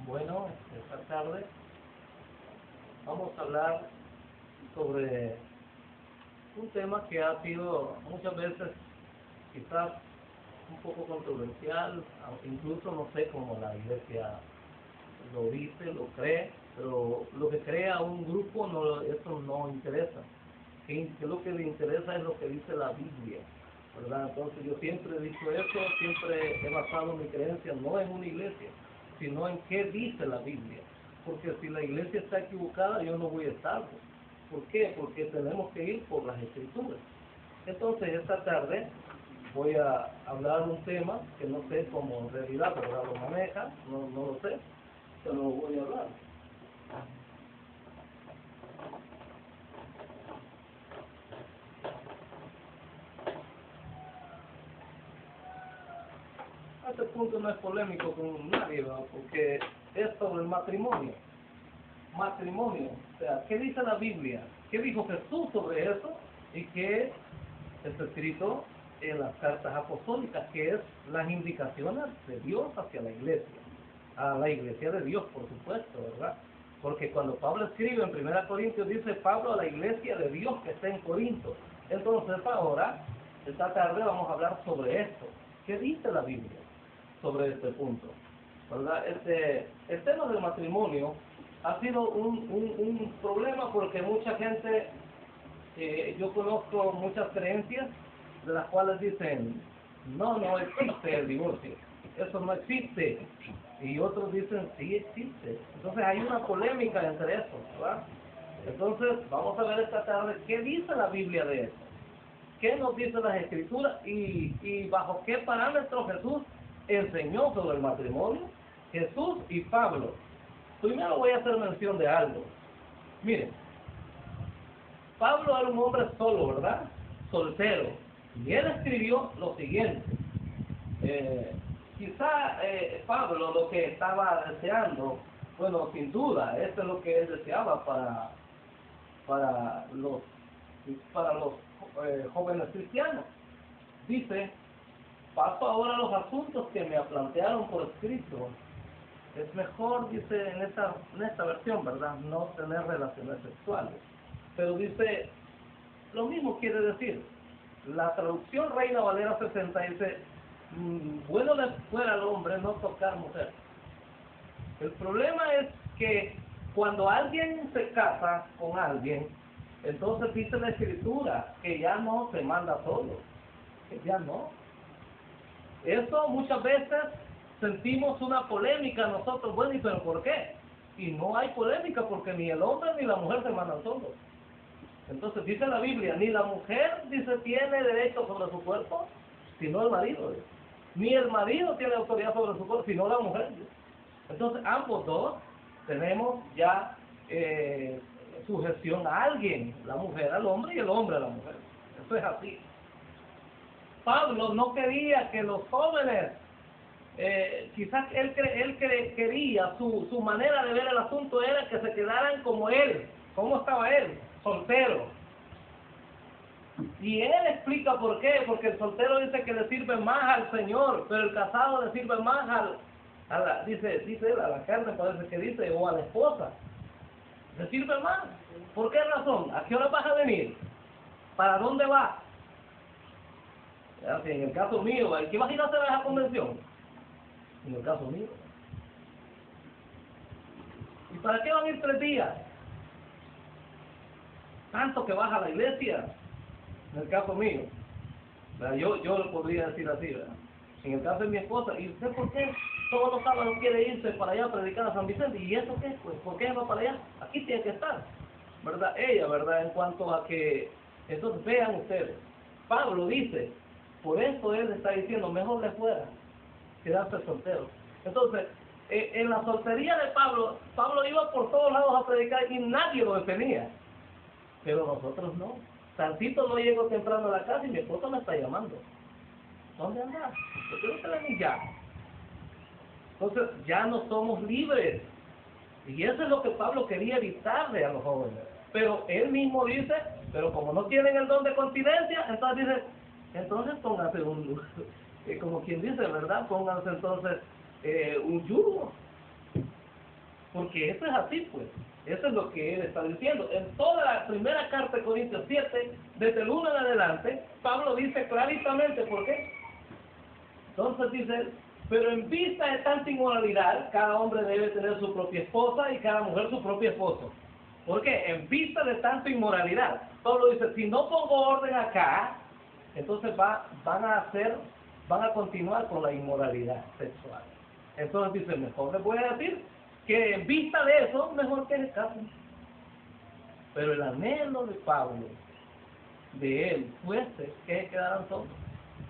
Bueno, esta tarde vamos a hablar sobre un tema que ha sido muchas veces quizás un poco controversial, incluso no sé cómo la iglesia lo dice, lo cree, pero lo que crea un grupo eso no interesa. Que lo que le interesa es lo que dice la Biblia, ¿verdad? Entonces yo siempre he dicho eso, siempre he basado mi creencia no en una iglesia, sino en qué dice la Biblia. Porque si la iglesia está equivocada, yo no voy a estar. ¿Por qué? Porque tenemos que ir por las escrituras. Entonces esta tarde voy a hablar un tema que no sé cómo en realidad, ¿verdad?, lo maneja, no lo sé, pero voy a hablar. A este punto no es polémico con nadie, ¿verdad?, porque es sobre el matrimonio. Matrimonio, o sea, ¿qué dice la Biblia? ¿Qué dijo Jesús sobre eso? Y qué está escrito en las cartas apostólicas, que es las indicaciones de Dios hacia la iglesia, a la iglesia de Dios, por supuesto, ¿verdad? Porque cuando Pablo escribe en 1 Corintios, dice Pablo a la iglesia de Dios que está en Corinto. Entonces ahora, esta tarde vamos a hablar sobre esto. ¿Qué dice la Biblia sobre este punto? ¿Verdad? El tema del matrimonio ha sido un problema porque mucha gente, yo conozco muchas creencias de las cuales dicen, no existe el divorcio, eso no existe, y otros dicen, sí existe. Entonces hay una polémica entre eso, ¿verdad? Entonces vamos a ver esta tarde qué dice la Biblia de eso, qué nos dice las Escrituras y bajo qué parámetros Jesús enseñó sobre el matrimonio, Jesús y Pablo. Primero voy a hacer mención de algo. Miren, Pablo era un hombre solo, ¿verdad? Soltero. Y él escribió lo siguiente. Quizá Pablo lo que estaba deseando, bueno, sin duda, esto es lo que él deseaba para los, para los jóvenes cristianos. Dice, paso ahora a los asuntos que me plantearon por escrito. Es mejor, dice en esta versión, ¿verdad?, no tener relaciones sexuales. Pero dice, lo mismo quiere decir. La traducción Reina Valera 60 dice, bueno le fuera al hombre no tocar mujer. El problema es que cuando alguien se casa con alguien, entonces dice la Escritura que ya no se manda solo, que ya no. Eso muchas veces sentimos una polémica nosotros, bueno, ¿y pero por qué? Y no hay polémica porque ni el hombre ni la mujer se mandan solos. Entonces dice la Biblia, ni la mujer, dice, tiene derecho sobre su cuerpo, sino el marido. Ni el marido tiene autoridad sobre su cuerpo, sino la mujer. Entonces ambos dos tenemos ya sujeción a alguien, la mujer al hombre y el hombre a la mujer. Eso es así. Pablo no quería que los jóvenes, quizás él quería, su manera de ver el asunto era que se quedaran como él. ¿Cómo estaba él? Soltero. Y él explica por qué, porque el soltero dice que le sirve más al Señor, pero el casado le sirve más dice él, a la carne parece que dice, o a la esposa. Le sirve más. ¿Por qué razón? ¿A qué hora vas a venir? ¿Para dónde vas? En el caso mío, ¿qué vas a ir a hacer a esa convención? En el caso mío. ¿Y para qué van a ir 3 días? Tanto que vas a la iglesia. En el caso mío. Yo lo podría decir así, ¿verdad? En el caso de mi esposa, ¿y usted por qué todos los sábados quiere irse para allá a predicar a San Vicente? ¿Y eso qué? Pues, ¿por qué va para allá? Aquí tiene que estar, ¿verdad? Ella, ¿verdad? En cuanto a que, entonces vean ustedes, Pablo dice, por eso él está diciendo, mejor le fuera quedarse soltero. Entonces, en la soltería de Pablo iba por todos lados a predicar y nadie lo detenía. Pero nosotros no. Tantito no llego temprano a la casa y mi esposa me está llamando. ¿Dónde andas? ¿Por qué no te venís ya? Entonces, ya no somos libres. Y eso es lo que Pablo quería evitarle a los jóvenes. Pero él mismo dice, pero como no tienen el don de continencia, entonces dice, entonces pónganse como quien dice, ¿verdad? Pónganse entonces un yugo. porque eso es así, pues. Eso es lo que él está diciendo. En toda la primera carta de Corintios 7, desde el 1 en adelante, Pablo dice claramente por qué. Entonces dice, pero en vista de tanta inmoralidad, cada hombre debe tener su propia esposa y cada mujer su propio esposo. ¿Por qué? En vista de tanta inmoralidad. Pablo dice, si no pongo orden acá, entonces van a continuar con la inmoralidad sexual. Entonces dice, mejor les voy a decir que en vista de eso, mejor que se casen. Pero el anhelo de Pablo, de él, fuese que quedaran solos.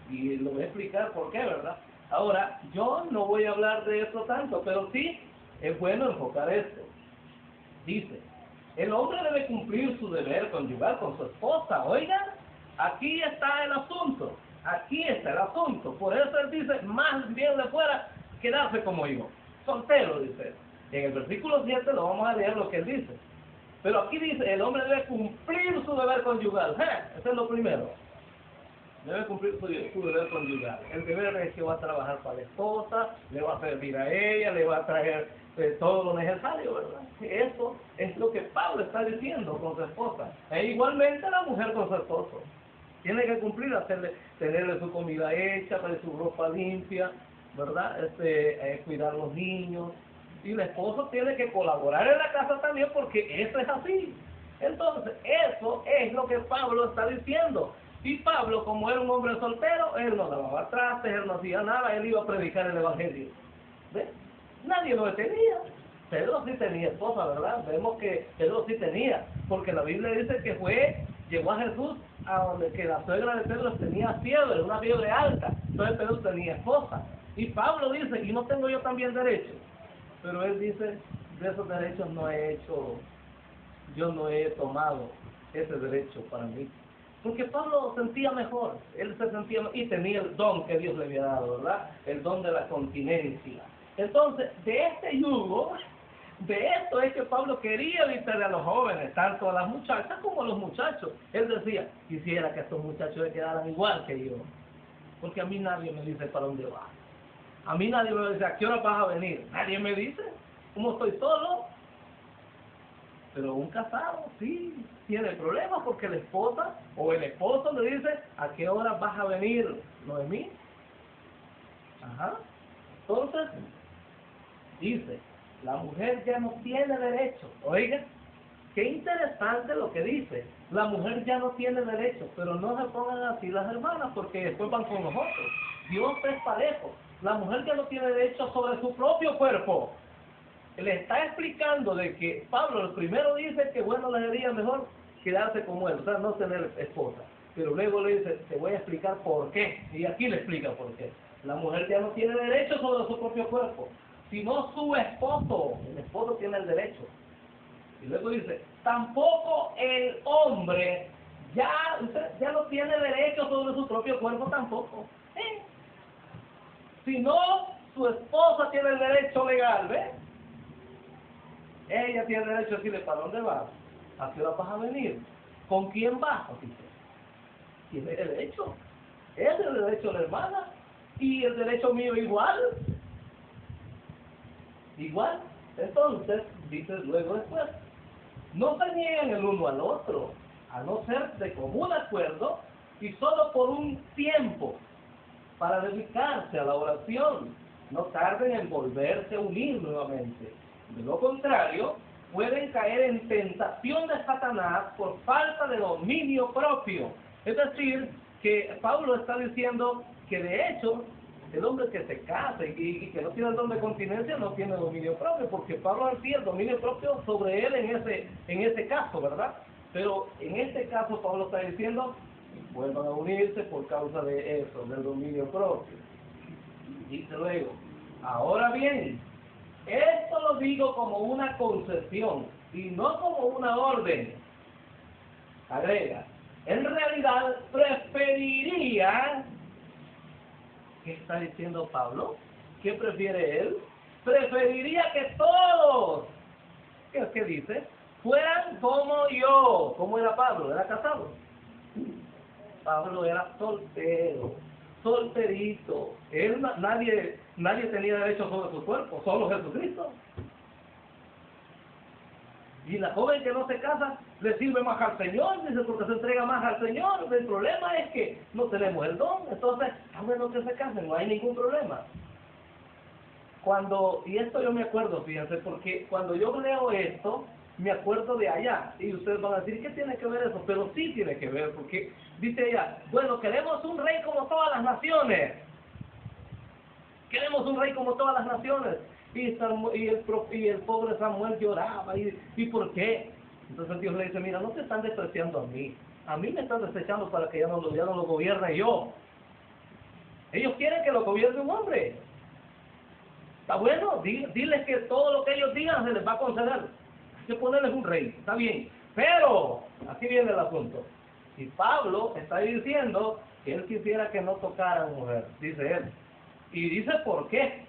Y lo voy a explicar por qué, ¿verdad? Ahora, yo no voy a hablar de eso tanto, pero sí es bueno enfocar esto. Dice, el hombre debe cumplir su deber conyugal con su esposa. Oigan, aquí está el asunto. Aquí está el asunto. Por eso él dice, más bien le fuera quedarse como yo. Soltero, dice. En el versículo 7 lo vamos a leer lo que él dice. Pero aquí dice, el hombre debe cumplir su deber conyugal. Eso es lo primero. Debe cumplir su deber conyugal. El deber es que va a trabajar para la esposa, le va a servir a ella, le va a traer todo lo necesario, ¿verdad? Eso es lo que Pablo está diciendo con su esposa. E igualmente la mujer con su esposo. Tiene que cumplir, tenerle su comida hecha, tener su ropa limpia, ¿verdad? Cuidar a los niños. Y el esposo tiene que colaborar en la casa también porque eso es así. Entonces, eso es lo que Pablo está diciendo. Y Pablo, como era un hombre soltero, él no lavaba trastes, él no hacía nada, él iba a predicar el evangelio. ¿Ves? Nadie lo detenía. Pedro sí tenía esposa, ¿verdad? Vemos que Pedro sí tenía, porque la Biblia dice que llegó a Jesús a donde que la suegra de Pedro tenía fiebre, una fiebre alta. Entonces Pedro tenía esposa. Y Pablo dice, ¿y no tengo yo también derecho? Pero él dice, de esos derechos yo no he tomado ese derecho para mí. Porque Pablo sentía mejor, él se sentía mejor, y tenía el don que Dios le había dado, ¿verdad? El don de la continencia. Entonces, de este yugo, de esto es que Pablo quería evitarle a los jóvenes, tanto a las muchachas como a los muchachos. Él decía, quisiera que estos muchachos se quedaran igual que yo, porque a mí nadie me dice para dónde va. A mí nadie me dice, ¿a qué hora vas a venir? Nadie me dice, ¿cómo estoy solo? Pero un casado, sí, tiene problemas porque la esposa o el esposo le dice, ¿a qué hora vas a venir, Noemí? Ajá. Entonces, dice, la mujer ya no tiene derecho. Oiga, qué interesante lo que dice. La mujer ya no tiene derecho, pero no se pongan así las hermanas porque después van con nosotros. Dios es parejo. La mujer ya no tiene derecho sobre su propio cuerpo. Le está explicando de que Pablo el primero dice que bueno le sería mejor quedarse como él, o sea, no tener esposa. Pero luego le dice, te voy a explicar por qué. Y aquí le explica por qué. La mujer ya no tiene derecho sobre su propio cuerpo, sino su esposo. El esposo tiene el derecho. Y luego dice, tampoco el hombre ya no tiene derecho sobre su propio cuerpo tampoco. Sino su esposa tiene el derecho legal, ¿ves? Ella tiene derecho a decirle, ¿para dónde vas? ¿A qué hora vas a venir? ¿Con quién vas? Tiene derecho. Es el derecho de la hermana. Y el derecho mío igual. Igual. Entonces, dice luego después, no se niegan el uno al otro, a no ser de común acuerdo y solo por un tiempo, para dedicarse a la oración. No tarden en volverse a unir nuevamente. De lo contrario, pueden caer en tentación de Satanás por falta de dominio propio. Es decir, que Pablo está diciendo que de hecho, el hombre que se casa y que no tiene el don de continencia no tiene dominio propio, porque Pablo decía el dominio propio sobre él en ese caso, ¿verdad? Pero en este caso Pablo está diciendo, vuelvan a unirse por causa de eso, del dominio propio. Dice luego, ahora bien, esto lo digo como una concesión y no como una orden. Agrega, en realidad preferiría, ¿qué está diciendo Pablo? ¿Qué prefiere él? Preferiría que todos, ¿qué dice? Fueran como yo. ¿Cómo era Pablo? ¿Era casado? Pablo era soltero, solterito. Nadie tenía derecho sobre su cuerpo, solo Jesucristo. Y la joven que no se casa le sirve más al Señor, dice, porque se entrega más al Señor. El problema es que no tenemos el don, entonces, bueno que se casen, no hay ningún problema. Y esto yo me acuerdo, fíjense, porque cuando yo leo esto, me acuerdo de allá, y ustedes van a decir, ¿qué tiene que ver eso? Pero sí tiene que ver, porque dice ella, bueno, queremos un rey como todas las naciones. Queremos un rey como todas las naciones. Y el pobre Samuel lloraba. ¿Y por qué? Entonces Dios le dice, mira, no te están despreciando a mí me están desechando para que ya no lo gobierne yo. Ellos quieren que lo gobierne un hombre. Está bueno, diles que todo lo que ellos digan se les va a conceder. Hay que ponerles un rey, está bien. Pero, aquí viene el asunto. Y Pablo está diciendo que él quisiera que no tocaran mujer, dice él. Y dice por qué.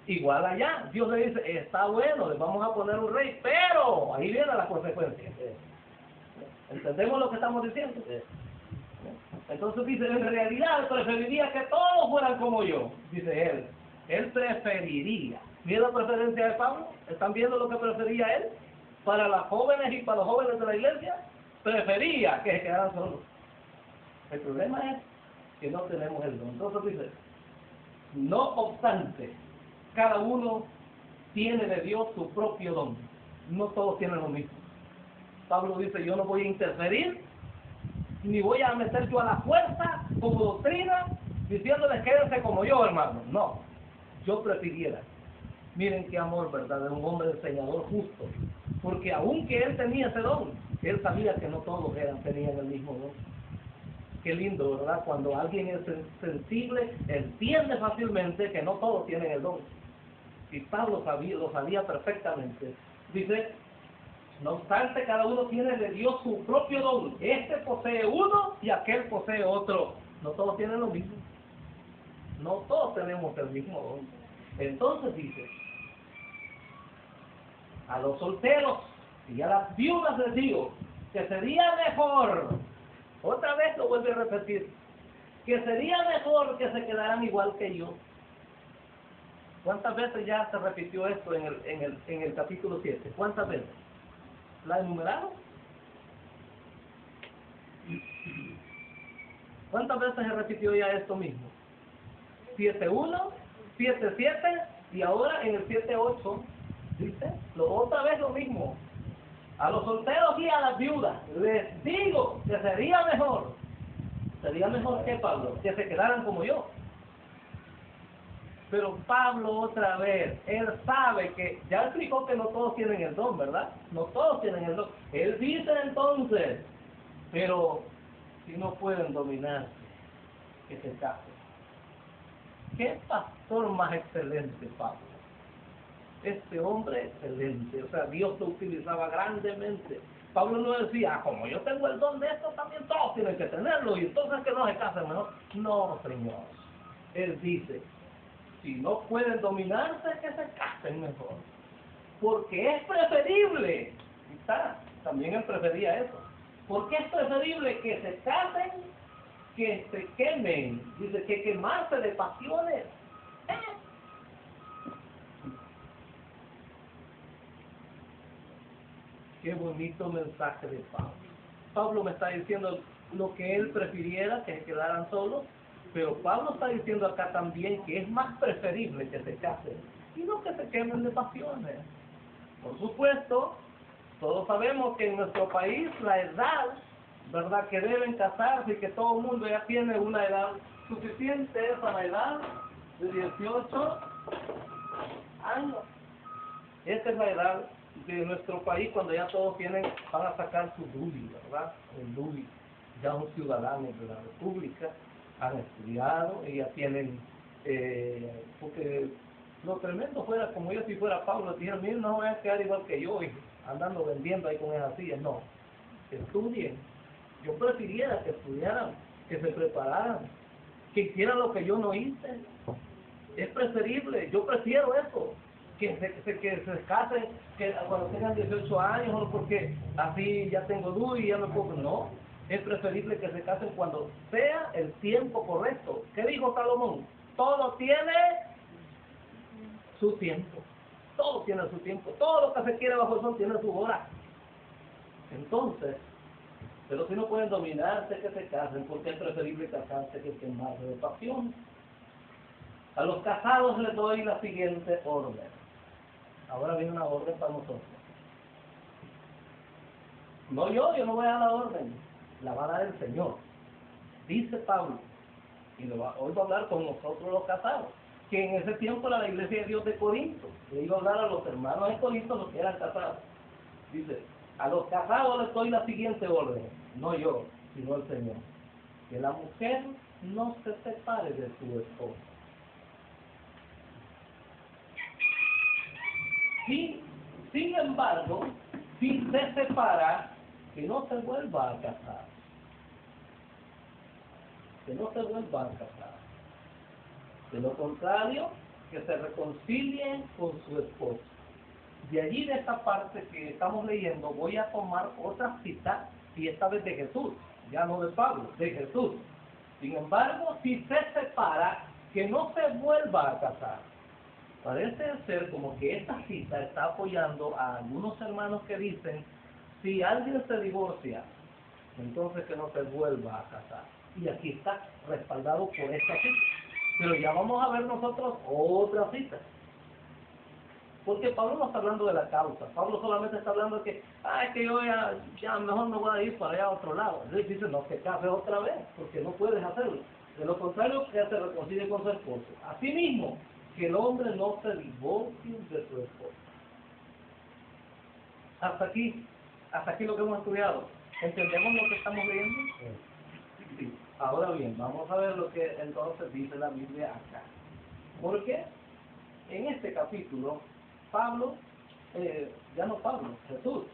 Igual allá, Dios le dice, está bueno, les vamos a poner un rey, pero ahí viene la consecuencia. ¿Entendemos lo que estamos diciendo? Entonces dice, en realidad preferiría que todos fueran como yo, dice él. Él preferiría. ¿Miren la preferencia de Pablo? ¿Están viendo lo que prefería él? Para las jóvenes y para los jóvenes de la iglesia, prefería que se quedaran solos. El problema es que no tenemos el don. Entonces dice, no obstante, cada uno tiene de Dios su propio don. No todos tienen lo mismo. Pablo dice, yo no voy a interferir, ni voy a meter yo a la fuerza como doctrina, diciéndoles quédense como yo, hermano. No, yo prefiriera. Miren qué amor, ¿verdad? De un hombre enseñador justo. Porque aunque él tenía ese don, él sabía que no todos tenían el mismo don. Qué lindo, ¿verdad? Cuando alguien es sensible, entiende fácilmente que no todos tienen el don. Y Pablo lo sabía perfectamente. Dice, no obstante, cada uno tiene de Dios su propio don. Este posee uno y aquel posee otro. No todos tienen lo mismo. No todos tenemos el mismo don. Entonces dice, a los solteros y a las viudas les digo que sería mejor, otra vez lo vuelvo a repetir, que sería mejor que se quedaran igual que yo. ¿Cuántas veces ya se repitió esto en el capítulo 7? ¿Cuántas veces? ¿La enumeraron? ¿Cuántas veces se repitió ya esto mismo? 7.1, 7.7 y ahora en el 7.8, ¿dice? Otra vez lo mismo. A los solteros y a las viudas les digo que sería mejor que Pablo, que se quedaran como yo. Pero Pablo otra vez, él sabe que, ya explicó que no todos tienen el don, ¿verdad? No todos tienen el don. Él dice entonces, pero si no pueden dominarse, que se casen. ¿Qué pastor más excelente, Pablo? Este hombre excelente, o sea, Dios lo utilizaba grandemente. Pablo no decía, como yo tengo el don de esto, también todos tienen que tenerlo, y entonces que no se casen mejor. No, Señor. Él dice, si no pueden dominarse, que se casen mejor. Porque es preferible, también él prefería eso. Porque es preferible que se casen, que se quemen. Dice que quemarse de pasiones. Qué bonito mensaje de Pablo. Pablo me está diciendo lo que él prefiriera, que se quedaran solos, pero Pablo está diciendo acá también que es más preferible que se casen y no que se quemen de pasiones. Por supuesto, todos sabemos que en nuestro país la edad, ¿verdad?, que deben casarse y que todo el mundo ya tiene una edad suficiente, esa la edad de 18 años. Esta es la edad de nuestro país cuando ya todos van a sacar su DUI, ¿verdad? El DUI, ya son ciudadanos de la República, han estudiado y ya tienen, porque lo tremendo fuera, como yo si fuera Pablo, dijeron, miren, no voy a quedar igual que yo, andando vendiendo ahí con esas sillas. No, estudien. Yo prefiriera que estudiaran, que se prepararan, que hicieran lo que yo no hice. Es preferible, yo prefiero eso, que se casen que cuando tengan 18 años, porque así ya tengo DUI y ya me puedo. No, es preferible que se casen cuando sea el tiempo correcto. ¿Qué dijo Salomón? Todo tiene su tiempo. Todo tiene su tiempo. Todo lo que se quiere bajo el sol tiene su hora. Entonces, pero si no pueden dominarse, que se casen, porque es preferible casarse que quemarse de pasión. A los casados les doy la siguiente orden. Ahora viene una orden para nosotros. No yo no voy a dar la orden, la va a dar el Señor. Dice Pablo, y hoy va a hablar con nosotros los casados, que en ese tiempo era la iglesia de Dios de Corinto, le iba a hablar a los hermanos de Corinto, los que eran casados. Dice, a los casados les doy la siguiente orden, no yo, sino el Señor, que la mujer no se separe de su esposo. Sin embargo, si se separa, que no se vuelva a casar. Que no se vuelva a casar. De lo contrario, que se reconcilien con su esposo. De allí, de esta parte que estamos leyendo, voy a tomar otra cita, y esta vez de Jesús, ya no de Pablo, de Jesús. Sin embargo, si se separa, que no se vuelva a casar. Parece ser como que esta cita está apoyando a algunos hermanos que dicen, si alguien se divorcia, entonces que no se vuelva a casar. Y aquí está respaldado por esta cita. Pero ya vamos a ver nosotros otra cita. Porque Pablo no está hablando de la causa. Pablo solamente está hablando de que, es que yo ya mejor me voy a ir para allá a otro lado. Entonces dice, no te cases otra vez, porque no puedes hacerlo. De lo contrario, que se reconcilie con su esposo. Asimismo, que el hombre no se divorcie de su esposo. Hasta aquí lo que hemos estudiado. ¿Entendemos lo que estamos leyendo? Sí. Ahora bien, vamos a ver lo que entonces dice la Biblia acá. Porque en este capítulo, Jesús.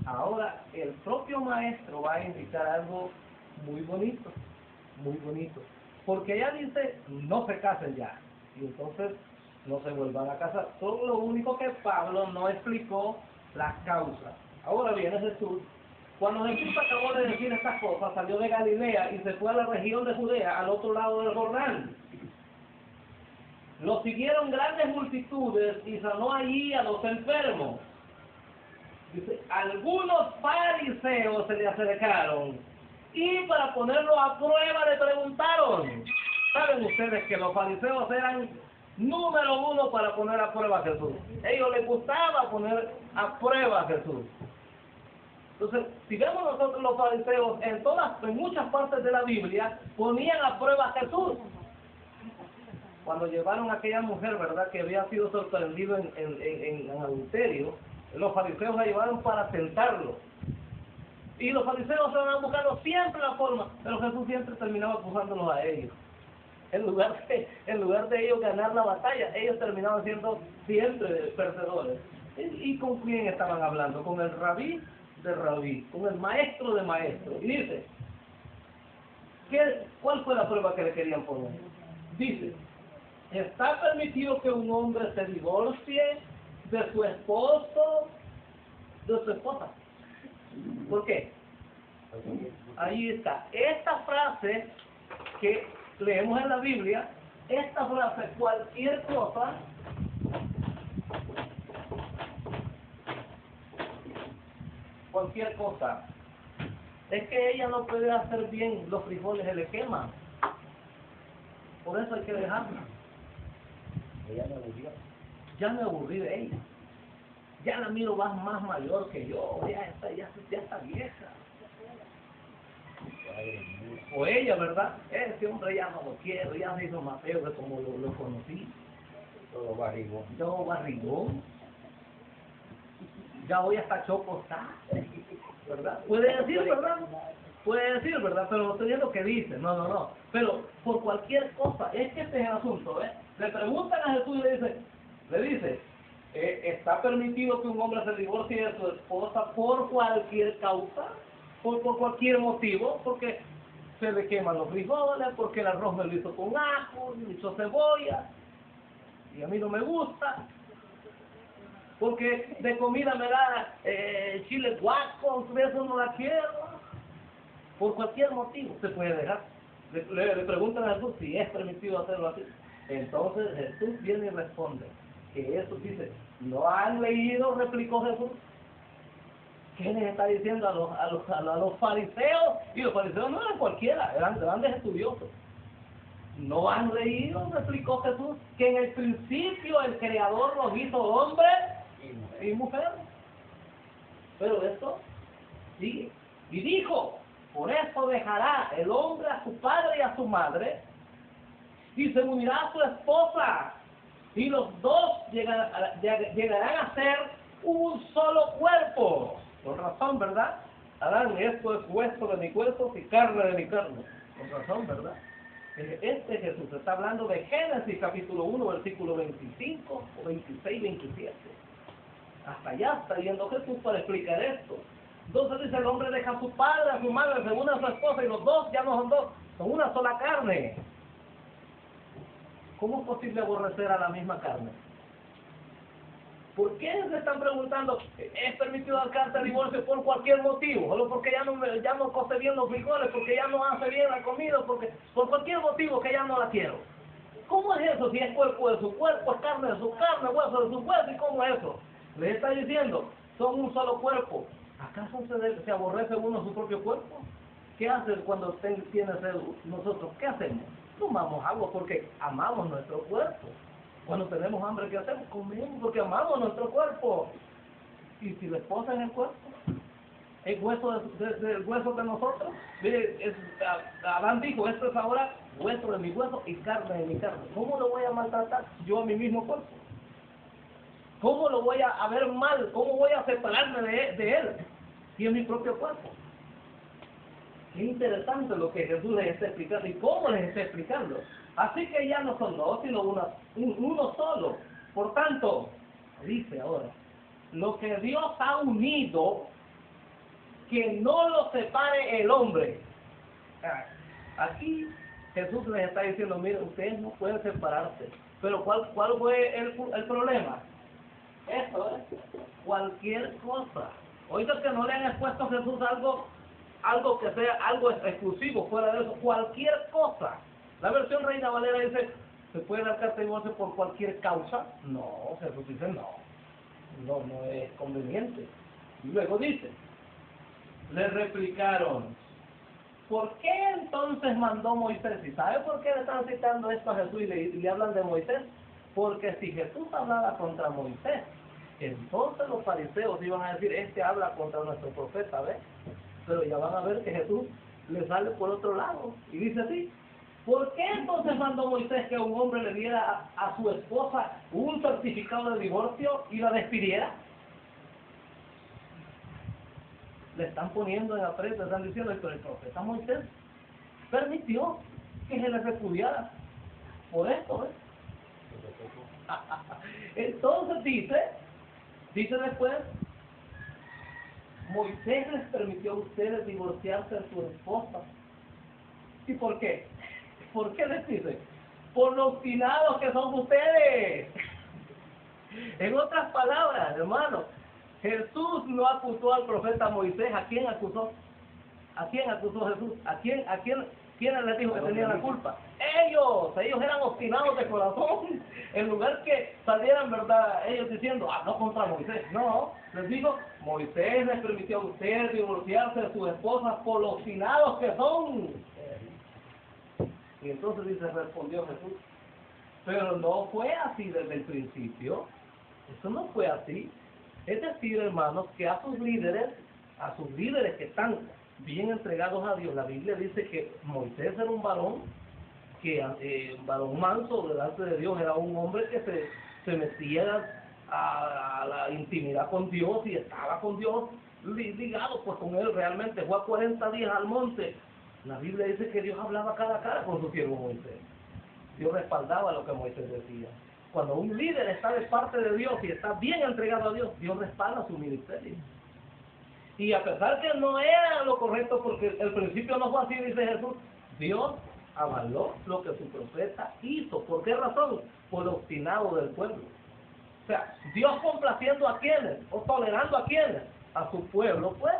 Ahora el propio maestro va a indicar algo muy bonito, muy bonito. Porque ella dice, no se casen ya. Y entonces no se vuelvan a casar. Solo lo único que Pablo no explicó las causas. Ahora viene Jesús. Cuando Jesús acabó de decir estas cosas, salió de Galilea y se fue a la región de Judea, al otro lado del Jordán. Lo siguieron grandes multitudes y sanó allí a los enfermos. Dice, algunos fariseos se le acercaron y para ponerlo a prueba le preguntaron. ¿Saben ustedes que los fariseos eran número uno para poner a prueba a Jesús? A ellos les gustaba poner a prueba a Jesús. Entonces, si vemos nosotros los fariseos en muchas partes de la Biblia, ponían a prueba a Jesús. Cuando llevaron a aquella mujer, ¿verdad?, que había sido sorprendido en adulterio, los fariseos la llevaron para tentarlo. Y los fariseos se van buscando siempre la forma, pero Jesús siempre terminaba acusándolos a ellos. En lugar de ellos ganar la batalla, ellos terminaban siendo siempre perdedores. ¿Y con quién estaban hablando? Con el rabí de rabí, con el maestro de maestros. Y dice, ¿cuál fue la prueba que le querían poner? Dice, ¿está permitido que un hombre se divorcie de su esposo, de su esposa? ¿Por qué? Ahí está. Esta frase que leemos en la Biblia, esta frase, cualquier cosa, es que ella no puede hacer bien los frijoles, se le queman. Por eso hay que dejarla. Ella me aburrió. Ya me aburrí de ella. Ya la miro más mayor que yo, ya está vieja. O ella, ¿verdad? Ese hombre ya no lo quiero, ya se hizo más feo de como lo conocí. Todo barrigón. Yo barrigón. Ya voy hasta chocosá, ¿verdad? Puede decir, ¿verdad? Puede decir, ¿verdad? Pero no estoy viendo lo que dice. No. Pero por cualquier cosa, es que este es el asunto, ¿eh? Le preguntan a Jesús y le dice, ¿está permitido que un hombre se divorcie de su esposa por cualquier causa? Por cualquier motivo, porque se le queman los frijoles, porque el arroz me lo hizo con ajo, me hizo cebolla, y a mí no me gusta, porque de comida me da chile guaco, eso no la quiero. Por cualquier motivo se puede dejar. Le preguntan a Jesús si es permitido hacerlo así. Entonces Jesús viene y responde que eso dice, ¿no han leído? Replicó Jesús. ¿Qué les está diciendo a los fariseos? Y los fariseos no eran cualquiera, eran grandes estudiosos. ¿No han leído, me explicó Jesús, que en el principio el Creador los hizo hombre y mujer? Pero esto sigue. Y dijo, por eso dejará el hombre a su padre y a su madre, y se unirá a su esposa, y los dos llegarán a ser un solo cuerpo. Con razón, ¿verdad? Adán, esto es hueso de mi cuerpo y carne de mi carne. Con razón, ¿verdad? Este Jesús está hablando de Génesis capítulo 1, versículo 25, o 26, 27. Hasta allá está yendo Jesús para explicar esto. Entonces dice, el hombre deja a su padre, a su madre, se une a su esposa, y los dos ya no son dos, son una sola carne. ¿Cómo es posible aborrecer a la misma carne? ¿Por qué se están preguntando, es permitido dar carta de divorcio por cualquier motivo? Solo porque ya no cose bien los frijoles, porque ya no hace bien la comida, porque por cualquier motivo que ya no la quiero. ¿Cómo es eso? Si es cuerpo de su cuerpo, es carne de su carne, hueso de su hueso, ¿y cómo es eso? Les está diciendo, son un solo cuerpo. ¿Acaso se aborrece uno su propio cuerpo? ¿Qué haces cuando tienes sed? Nosotros, ¿qué hacemos? Tomamos agua porque amamos nuestro cuerpo. Cuando tenemos hambre, ¿qué hacemos? Comemos porque amamos nuestro cuerpo. Y si la esposa es el cuerpo, el hueso del hueso de nosotros, Adán dijo, esto es ahora hueso de mi hueso y carne de mi carne. ¿Cómo lo voy a maltratar yo a mi mismo cuerpo? ¿Cómo lo voy a ver mal? ¿Cómo voy a separarme de él? Y en mi propio cuerpo. Qué interesante lo que Jesús les está explicando y cómo les está explicando. Así que ya no son dos, sino uno solo. Por tanto, dice ahora, lo que Dios ha unido, que no lo separe el hombre. Aquí Jesús les está diciendo, mire, ustedes no pueden separarse. Pero ¿cuál fue el problema? Eso es cualquier cosa. Oiga, que no le han expuesto a Jesús algo que sea algo exclusivo, fuera de eso, cualquier cosa. La versión Reina Valera dice, ¿se puede dar carta de divorcio por cualquier causa? No, Jesús dice no es conveniente. Y luego dice, le replicaron, ¿por qué entonces mandó Moisés? ¿Y sabe por qué le están citando esto a Jesús y le hablan de Moisés? Porque si Jesús hablaba contra Moisés, entonces los fariseos iban a decir, este habla contra nuestro profeta, ¿ves? Pero ya van a ver que Jesús le sale por otro lado. Y dice así, ¿por qué entonces mandó Moisés que un hombre le diera a su esposa un certificado de divorcio y la despidiera? Le están poniendo en aprieto, están diciendo, pero el profeta Moisés permitió que se le repudiara por esto, ¿ves? Entonces dice después, Moisés les permitió a ustedes divorciarse de su esposa. ¿Y por qué? ¿Por qué les dice? Por los obstinados que son ustedes. En otras palabras, hermano, Jesús no acusó al profeta Moisés. ¿A quién acusó? ¿A quién acusó Jesús? ¿Quién les dijo que tenían la culpa? Ellos eran obstinados de corazón. En lugar que salieran, ¿verdad? Ellos diciendo, no contra Moisés. No, les digo, Moisés les permitió a ustedes divorciarse de sus esposas por los obstinados que son. Y entonces dice, respondió Jesús, pero no fue así desde el principio. Eso no fue así. Es decir, hermanos, que a sus líderes que están bien entregados a Dios, la Biblia dice que Moisés era un varón, un varón manso delante de Dios, era un hombre que se metía a la intimidad con Dios y estaba con Dios ligado pues con él realmente. Fue a 40 días al monte. La Biblia dice que Dios hablaba cara a cara con su siervo Moisés. Dios respaldaba lo que Moisés decía. Cuando un líder está de parte de Dios y está bien entregado a Dios, Dios respalda su ministerio. Y a pesar que no era lo correcto, porque el principio no fue así, dice Jesús, Dios avaló lo que su profeta hizo. ¿Por qué razón? Por el obstinado del pueblo. O sea, Dios complaciendo a quienes, o tolerando a quienes, a su pueblo, pues,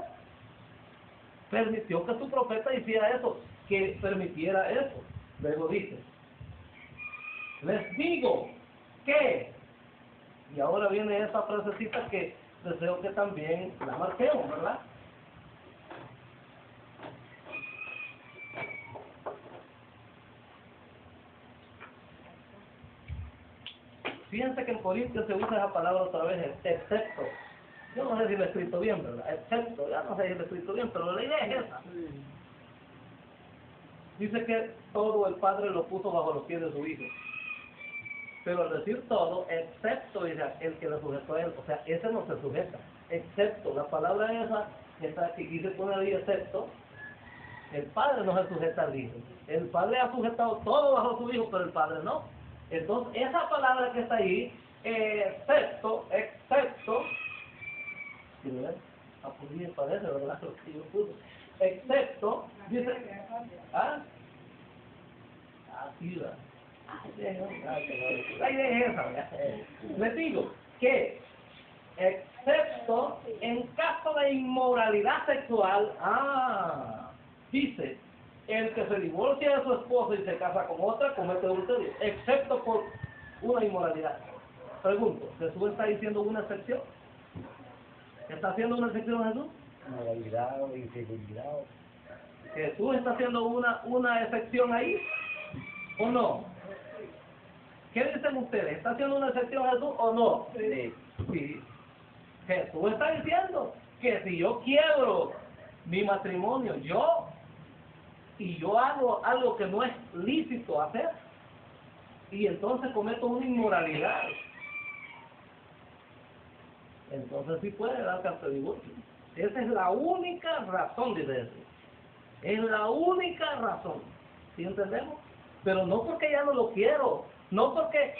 permitió que su profeta hiciera eso, que permitiera eso. Luego dice, les digo que, y ahora viene esa frasecita que deseo que también la marquemos, ¿verdad? Fíjense que en Corintios se usa esa palabra otra vez, excepto. Yo no sé si lo he escrito bien, ¿verdad? Excepto, ya no sé si lo he escrito bien, pero la idea es esa. Dice que todo el Padre lo puso bajo los pies de su Hijo. Pero al decir todo, excepto, dice, el que lo sujetó a él, o sea, ese no se sujeta. Excepto, la palabra esa, que está aquí, dice poner ahí excepto, el Padre no se sujeta al Hijo. El Padre ha sujetado todo bajo su Hijo, pero el Padre no. Entonces, esa palabra que está ahí, excepto, me parece, ¿verdad? Lo que yo puse. Excepto, dice, ¿ah? Así va. La idea es esa, ¿verdad? Les digo que, excepto en caso de inmoralidad sexual, dice, el que se divorcia de su esposa y se casa con otra comete adulterio, excepto por una inmoralidad. Pregunto, ¿Jesús está diciendo una excepción? ¿Está haciendo una excepción Jesús? Moralidad o infidelidad. ¿Jesús está haciendo una excepción ahí? ¿O no? ¿Qué dicen ustedes? ¿Está haciendo una excepción Jesús o no? Sí. Sí. Jesús está diciendo que si yo quiebro mi matrimonio, yo hago algo que no es lícito hacer, y entonces cometo una inmoralidad, entonces sí puede dar carta de divorcio. Esa es la única razón, dice eso. Es la única razón. ¿Sí entendemos? Pero no porque ya no lo quiero, no porque,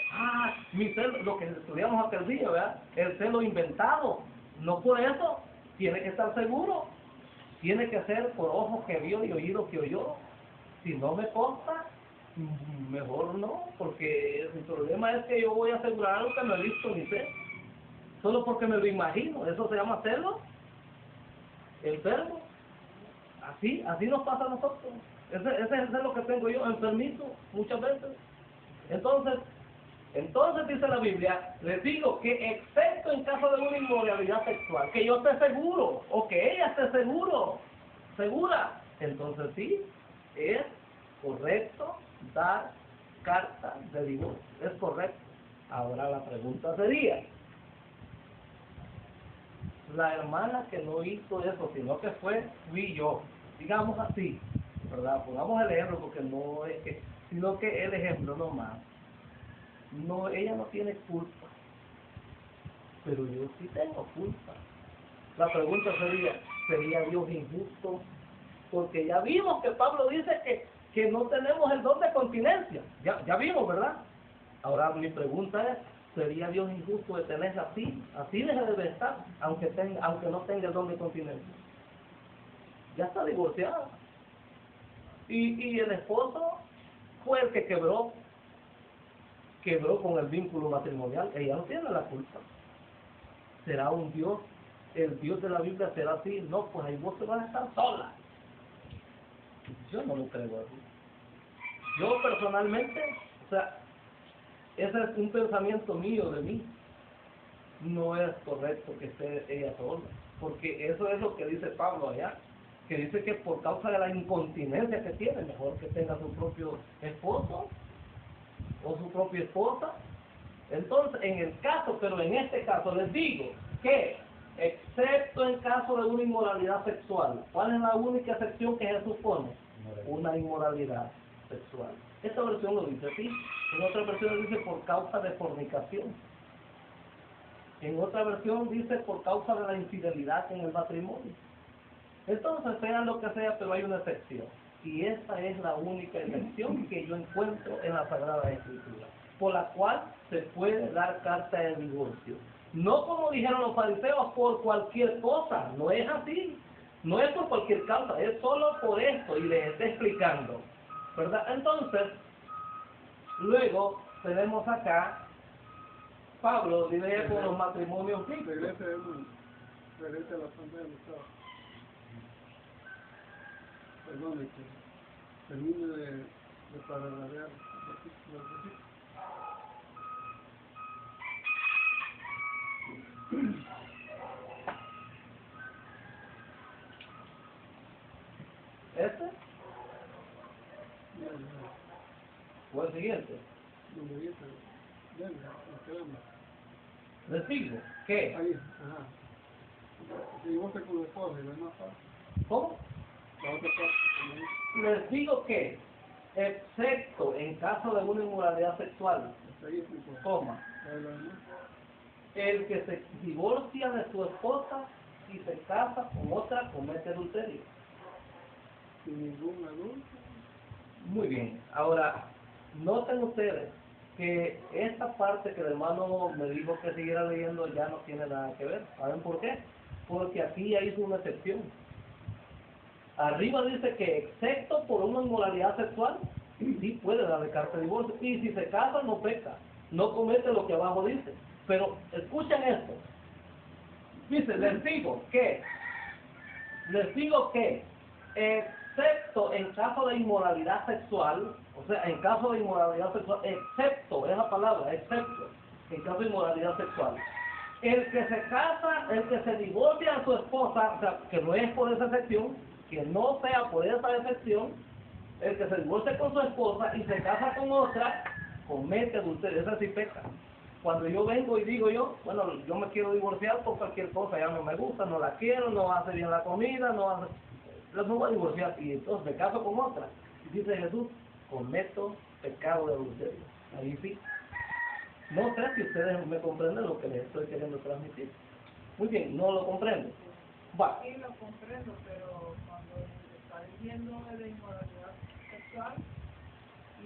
mi celo, lo que estudiamos aquel día, ¿verdad? El celo inventado. No por eso, tiene que estar seguro. Tiene que ser por ojos que vio y oído que oyó. Si no me consta, mejor no, porque el problema es que yo voy a asegurar algo que no he visto ni sé. Solo porque me lo imagino. Eso se llama celo, enfermo. Así nos pasa a nosotros. Ese es el celo que tengo yo, enfermito, muchas veces. Entonces dice la Biblia, les digo que excepto en caso de una inmoralidad sexual, que yo esté seguro, o que ella esté segura, entonces sí, es correcto dar carta de divorcio, es correcto. Ahora la pregunta sería, la hermana que no hizo eso, sino que fui yo, digamos así, ¿verdad? Pongamos el ejemplo porque no es que, sino que el ejemplo nomás. No, ella no tiene culpa, pero yo sí tengo culpa. La pregunta ¿sería Dios injusto? Porque ya vimos que Pablo dice que no tenemos el don de continencia. Ya vimos, ¿verdad? Ahora mi pregunta es, ¿sería Dios injusto de tenerla así? Así debe estar, aunque no tenga el don de continencia. Ya está divorciada. Y el esposo fue el que quebró con el vínculo matrimonial. Ella no tiene la culpa. ¿Será un Dios? ¿El Dios de la Biblia será así? No, pues ahí vos te vas a estar sola. Yo no lo creo así. Yo personalmente, o sea, ese es un pensamiento mío de mí. No es correcto que esté ella sola, porque eso es lo que dice Pablo allá, que dice que por causa de la incontinencia que tiene, mejor que tenga su propio esposo o su propia esposa. Entonces, pero en este caso les digo que, excepto en caso de una inmoralidad sexual, ¿cuál es la única excepción que Jesús pone? Una inmoralidad sexual. Esta versión lo dice así, en otra versión dice por causa de fornicación. En otra versión dice por causa de la infidelidad en el matrimonio. Entonces, sea lo que sea, pero hay una excepción. Y esta es la única excepción que yo encuentro en la Sagrada Escritura, por la cual se puede dar carta de divorcio. No como dijeron los fariseos, por cualquier cosa. No es así. No es por cualquier causa, es solo por esto. Y les estoy explicando, ¿verdad? Entonces, luego tenemos acá Pablo lidia con los matrimonios mixtos. Regrese a la pantalla de estado. Perdón, termine de paraladear los versículos. siguiente. Donde dice, ven, quedamos. Les digo que, Ahí, ajá. Si divorcia con la esposa y lo demás parte, ¿cómo? la otra parte, como dice, Les digo que, excepto en caso de una inmoralidad sexual, hasta ahí explicó. coma, Ahí lo demás, el que se divorcia de su esposa y se casa con otra comete adulterio. sin ningún adulto. Muy bien, ahora, noten ustedes que esta parte que el hermano me dijo que siguiera leyendo ya no tiene nada que ver. ¿Saben por qué? Porque aquí ya hizo una excepción. Arriba dice que excepto por una inmoralidad sexual, sí puede darle carta de divorcio. Y si se casa, no peca, no comete lo que abajo dice. Pero escuchen esto. Dice, les digo que, excepto en caso de inmoralidad sexual, o sea, en caso de inmoralidad sexual, excepto, es la palabra, excepto, en caso de inmoralidad sexual, el que se casa, el que se divorcia de su esposa, o sea, que no es por esa excepción, que no sea por esa excepción, el que se divorcia con su esposa y se casa con otra, comete adulterio, esa sí peca. Cuando yo vengo y digo bueno, yo me quiero divorciar por cualquier cosa, ya no me gusta, no la quiero, no hace bien la comida, no hace... Yo me voy a divorciar y entonces me caso con otra. Y dice Jesús, cometo pecado de adulterio. Ahí sí. No sé si ustedes me comprenden lo que les estoy queriendo transmitir. Muy bien, no lo comprendo. Va. Sí, lo comprendo, pero cuando está diciendo de inmoralidad sexual,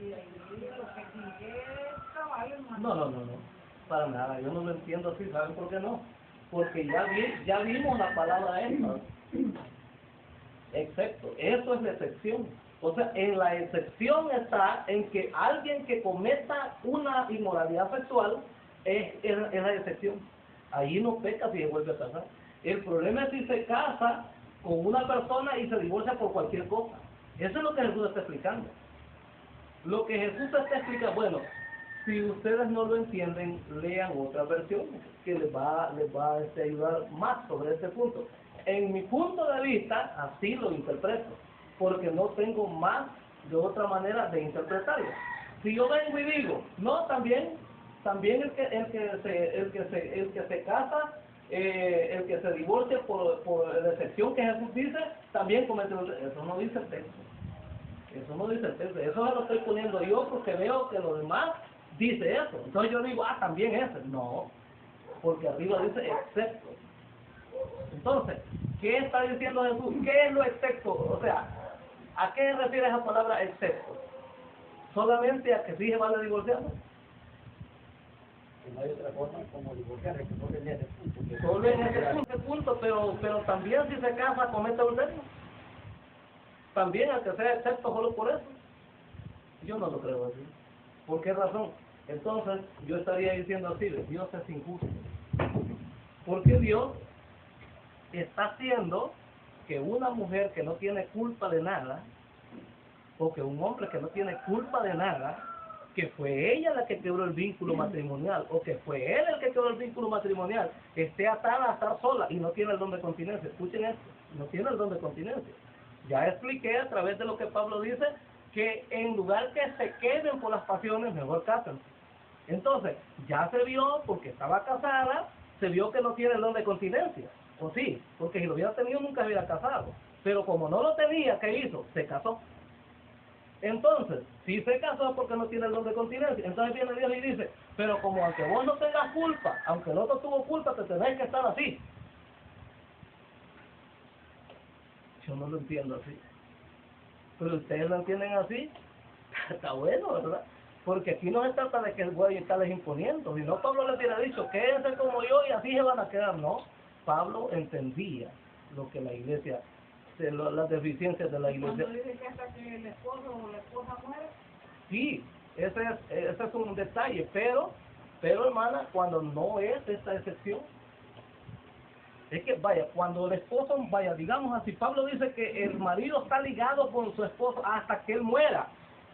y ahí lo que sigue es cabal, hermano. No. Para nada, yo no lo entiendo así. ¿Saben por qué no? Porque ya vimos la palabra esta. Excepto, eso es la excepción. O sea, en la excepción está en que alguien que cometa una inmoralidad sexual es la excepción. Ahí no peca si se vuelve a casar. El problema es si se casa con una persona y se divorcia por cualquier cosa. Eso es lo que Jesús está explicando. Lo que Jesús está explicando, bueno, si ustedes no lo entienden, lean otra versión que les va a ayudar más sobre este punto. En mi punto de vista, así lo interpreto, porque no tengo más de otra manera de interpretarlo. Si yo vengo y digo, no, también el que se casa, el que se divorcia por la excepción que Jesús dice, también comete adulterio. Eso no dice el texto. Eso no dice el texto. Eso se lo estoy poniendo yo porque veo que lo demás dice eso. Entonces yo digo, también ese. No, porque arriba dice excepto. Entonces, ¿qué está diciendo Jesús? ¿Qué es lo excepto? O sea, ¿a qué se refiere esa palabra excepto? ¿Solamente a que sí se vale divorciarse? Que no hay otra forma como divorciarse, que no tenía ese punto. Que Solo en ese punto, pero también si se casa comete adulterio. También a que sea excepto solo por eso. Yo no lo creo así. ¿Por qué razón? Entonces, yo estaría diciendo así, Dios es injusto. Porque Dios está haciendo que una mujer que no tiene culpa de nada, o que un hombre que no tiene culpa de nada, que fue ella la que quebró el vínculo matrimonial, o que fue él el que quebró el vínculo matrimonial, esté atada a estar sola y no tiene el don de continencia. Escuchen esto, no tiene el don de continencia. Ya expliqué a través de lo que Pablo dice, que en lugar que se queden por las pasiones, mejor cásense. Entonces, ya se vio, porque estaba casada, se vio que no tiene el don de continencia. O sí, porque si lo hubiera tenido nunca se hubiera casado. Pero como no lo tenía, ¿qué hizo? Se casó. Entonces, si se casó porque no tiene el don de continencia, entonces viene Dios y dice, pero como aunque vos no tengas culpa, aunque el otro tuvo culpa, te tenés que estar así. Yo no lo entiendo así. Pero ustedes lo entienden así, está bueno, ¿verdad? Porque aquí no se trata de que el güey estarles imponiendo, si no Pablo les hubiera dicho, quédense como yo y así se van a quedar, no. Pablo entendía lo que la iglesia, las deficiencias de la iglesia. Cuando dice que hasta que el esposo o la esposa muere, Sí, ese es un detalle, pero hermana, cuando no es esta excepción, es que vaya, cuando el esposo, vaya, digamos así, Pablo dice que el marido está ligado con su esposo hasta que él muera,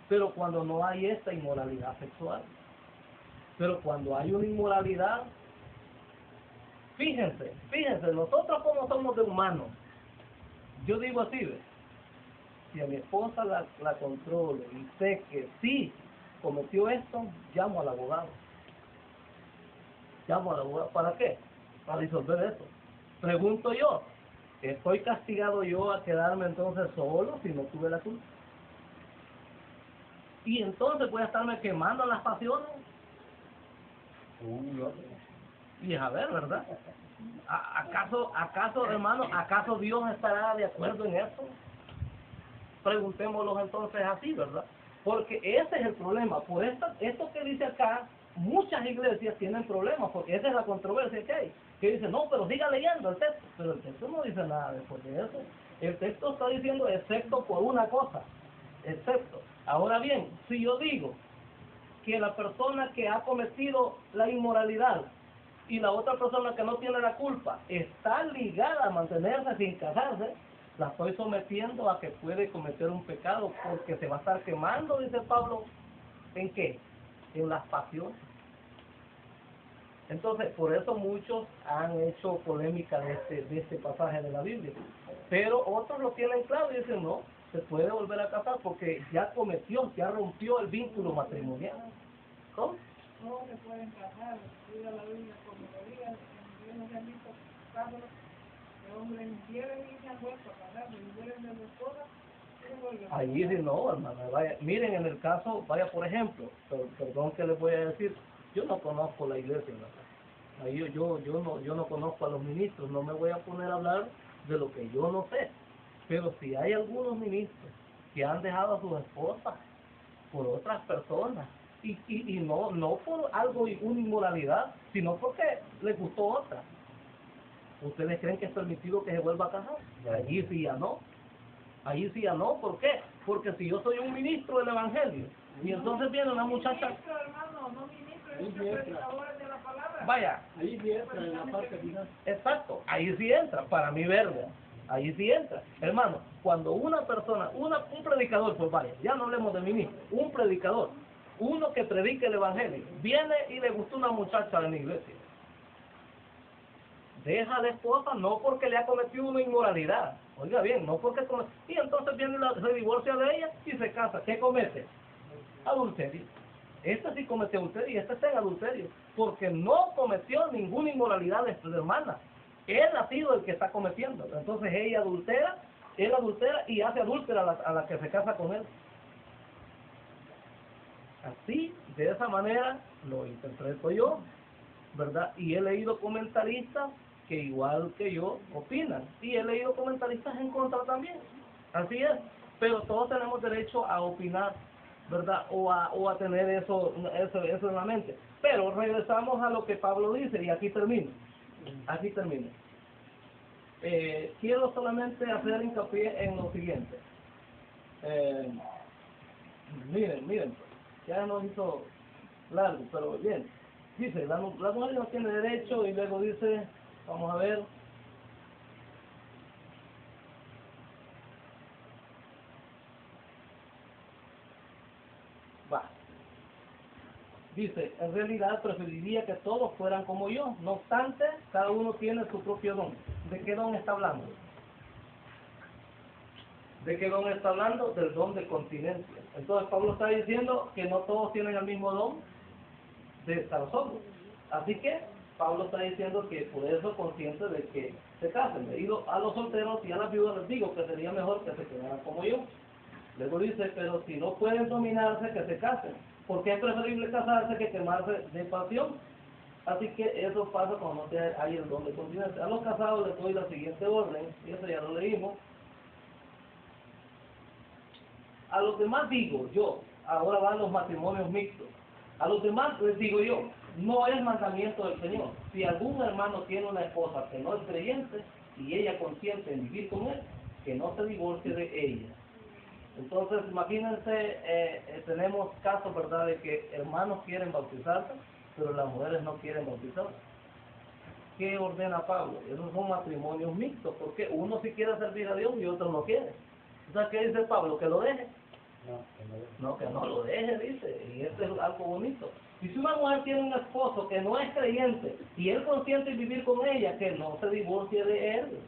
pero cuando no hay esta inmoralidad sexual, pero cuando hay una inmoralidad, fíjense, nosotros como somos de humanos, yo digo así, ¿ves? Si a mi esposa la controlo y sé que sí, cometió esto, llamo al abogado. Llamo al abogado. ¿Para qué? Para disolver eso. Pregunto yo, ¿estoy castigado yo a quedarme entonces solo si no tuve la culpa? Y entonces voy a estarme quemando las pasiones. Y a ver, ¿verdad? ¿Acaso, hermano, acaso Dios estará de acuerdo en eso? Preguntémoslo entonces así, ¿verdad? Porque ese es el problema. Por esto que dice acá, muchas iglesias tienen problemas, porque esa es la controversia que hay. Que dice, no, pero siga leyendo el texto. Pero el texto no dice nada después de eso. El texto está diciendo, excepto por una cosa. Excepto. Ahora bien, si yo digo que la persona que ha cometido la inmoralidad y la otra persona que no tiene la culpa está ligada a mantenerse sin casarse, la estoy sometiendo a que puede cometer un pecado porque se va a estar quemando, dice Pablo, ¿en qué? En las pasiones. Entonces, por eso muchos han hecho polémica de este pasaje de la Biblia. Pero otros lo tienen claro y dicen, no, se puede volver a casar porque ya cometió, ya rompió el vínculo matrimonial. ¿Cómo? No se pueden casar, diga la Biblia como lo diga, yo no se han visto casos de hombres infieles y se han vuelto a casar, se infieles de su esposa, se vuelven a casar. Ahí dice, no, hermano, vaya, miren en el caso, vaya por ejemplo, perdón que les voy a decir, yo no conozco la iglesia, ¿verdad? Ahí yo no conozco a los ministros, no me voy a poner a hablar de lo que yo no sé, pero si hay algunos ministros que han dejado a sus esposas por otras personas, y no por algo, una inmoralidad, sino porque les gustó otra. ¿Ustedes creen que es permitido que se vuelva a casar? Allí sí ya no. Allí sí ya no. ¿Por qué? Porque si yo soy un ministro del Evangelio, y entonces viene una muchacha... Ministro, hermano, no ministro, es predicadores de la palabra. Vaya. Ahí sí entra en la parte final. Exacto, ahí sí entra, para mí verde. Ahí sí entra. Hermano, cuando una persona, un predicador, pues vaya, ya no hablemos de ministro, un predicador, uno que predique el Evangelio, viene y le gustó una muchacha en la iglesia. Deja a la esposa no porque le ha cometido una inmoralidad. Oiga bien, no porque y entonces viene se divorcia de ella y se casa. ¿Qué comete? Adulterio. Este sí cometió adulterio y este está en adulterio, porque no cometió ninguna inmoralidad de su hermana. Él ha sido el que está cometiendo. Entonces ella adultera, él adultera y hace adúltera a la que se casa con él. Así, de esa manera, lo interpreto yo, ¿verdad? Y he leído comentaristas que igual que yo opinan. Y he leído comentaristas en contra también. Así es. Pero todos tenemos derecho a opinar, ¿verdad? O a tener eso en la mente. Pero regresamos a lo que Pablo dice, y aquí termino. Aquí termino. Quiero solamente hacer hincapié en lo siguiente. Miren. Ya nos hizo largo, pero bien. Dice, la mujer no tiene derecho, y luego dice, vamos a ver. Va. Dice, en realidad preferiría que todos fueran como yo. No obstante, cada uno tiene su propio don. ¿De qué don está hablando? ¿De qué don está hablando? Del don de continencia. Entonces Pablo está diciendo que no todos tienen el mismo don de estar solos. Así que Pablo está diciendo que por eso consciente de que se casen. A los solteros y a las viudas les digo que sería mejor que se quedaran como yo. Luego dice, pero si no pueden dominarse, que se casen. Porque es preferible casarse que quemarse de pasión. Así que eso pasa cuando no hay el don de continencia. A los casados les doy la siguiente orden, y eso ya lo leímos. A los demás digo yo, ahora van los matrimonios mixtos, a los demás les digo yo, no es mandamiento del Señor. Si algún hermano tiene una esposa que no es creyente y ella consiente en vivir con él, que no se divorcie de ella. Entonces, imagínense, tenemos casos, ¿verdad?, de que hermanos quieren bautizarse, pero las mujeres no quieren bautizarse. ¿Qué ordena Pablo? Esos son matrimonios mixtos, porque uno sí quiere servir a Dios y otro no quiere. Entonces, ¿qué dice Pablo? ¿Que lo deje? No, que no lo deje, dice. Y esto es algo bonito. Y si una mujer tiene un esposo que no es creyente y él consiente en vivir con ella, que no se divorcie de él.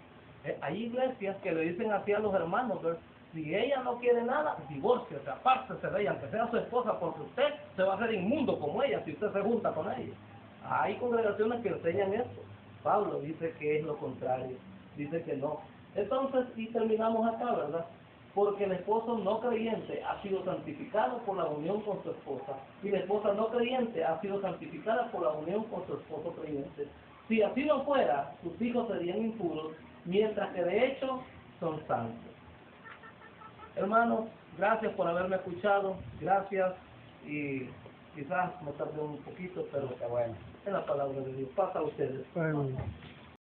Hay iglesias que le dicen así a los hermanos, ¿verdad? Si ella no quiere nada, divórciese, apártese de ella, aunque sea su esposa, porque usted se va a hacer inmundo como ella si usted se junta con ella. Hay congregaciones que enseñan esto. Pablo dice que es lo contrario, dice que no. Entonces, y terminamos acá, ¿verdad? Porque el esposo no creyente ha sido santificado por la unión con su esposa, y la esposa no creyente ha sido santificada por la unión con su esposo creyente. Si así no fuera, sus hijos serían impuros, mientras que de hecho son santos. Hermanos, gracias por haberme escuchado, gracias, y quizás me tardé un poquito, pero Está bueno. en la palabra de Dios. Pasa a ustedes. Bueno.